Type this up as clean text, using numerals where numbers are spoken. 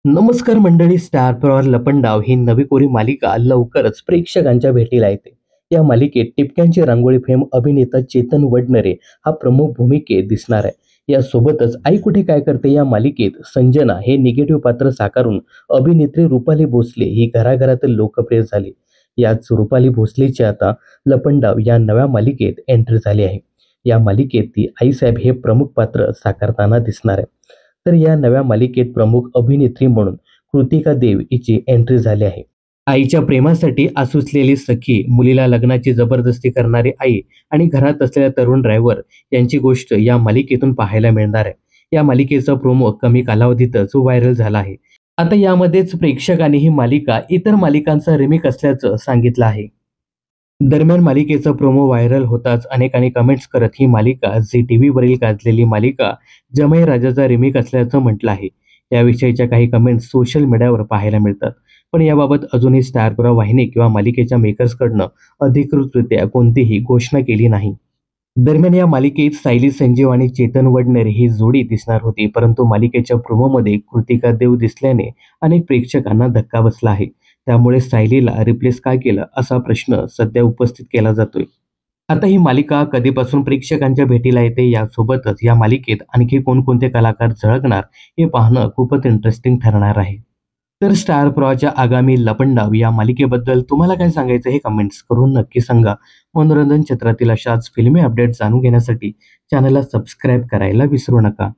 नमस्कार मंडळी. स्टार प्रवाह लपंडाव ही नवी कोरी मालिका लवकरच प्रेक्षकांच्या भेटीला येते. या मालिकेत टिपक्यांची रांगोळी फेम अभिनेता चेतन वडनेरे हा प्रमुख भूमिकेत दिसणार आहे. यासोबतच आई कुठे काय करते या मालिकेत संजना हे निगेटिव्ह पात्र साकारून अभिनेत्री रुपाली भोसले ही घराघरातील लोकप्रिय झाली. याच रुपाली भोसलेची आता लपंडाव या नव्या मालिकेत एंट्री झाली आहे. या मालिकेत ती आईसाहेब हे प्रमुख पात्र साकारताना दिसणार आहे. तर या नव्या मालिकेत प्रमुख अभिनेत्री म्हणून कृतिका देव हिची एंट्री झाली आहे. आईच्या प्रेमासाठी आसुसलेली सखी, मुलीला लग्नाची जबरदस्ती करणारी आई आणि घरात असलेला तरुण ड्रायव्हर यांची गोष्ट या मालिकेतून पाहायला मिळणार आहे. या मालिकेचा प्रोमो कमी कालावधीतच व्हायरल झाला आहे. आता यामध्येच प्रेक्षकांनी ही मालिका इतर मालिकांचा रिमेक असल्याचं सांगितलं आहे. दरम्यान मालिकेचा प्रोमो व्हायरल होताच अनेकांनी कमेंट्स करत ही मालिका झी टीव्हीवरील गाजलेली मालिका जमाई राजाचा रिमेक असल्याचं म्हटलं आहे. याविषयीच्या काही कमेंट्स सोशल मीडियावर पाहायला मिळतात. पण याबाबत अजूनही स्टार प्रवाह वाहिनी किंवा मालिकेच्या मेकर्सकडनं अधिकृतरित्या कोणतीही घोषणा केली नाही. दरम्यान या मालिकेत सायली संजीव आणि चेतन वडनेरे ही जोडी दिसणार होती, परंतु मालिकेच्या प्रोमोमध्ये कृतिका देव दिसल्याने अनेक प्रेक्षकांना धक्का बसला आहे. त्यामुळे सायलीला रिप्लेस का केलं असा प्रश्न सध्या उपस्थित केला जातोय. आता ही मालिका कधीपासून प्रेक्षकांच्या भेटीला येते, यासोबतच या मालिकेत आणखी कोणकोणते कलाकार झळकणार हे पाहणं खूपच इंटरेस्टिंग ठरणार आहे. तर स्टार प्रवाहच्या आगामी लपंडाव या मालिकेबद्दल तुम्हाला काय सांगायचं हे कमेंट्स करून नक्की सांगा. मनोरंजन क्षेत्रातील अशाच फिल्मी अपडेट जाणून घेण्यासाठी चॅनलला सबस्क्राईब करायला विसरू नका.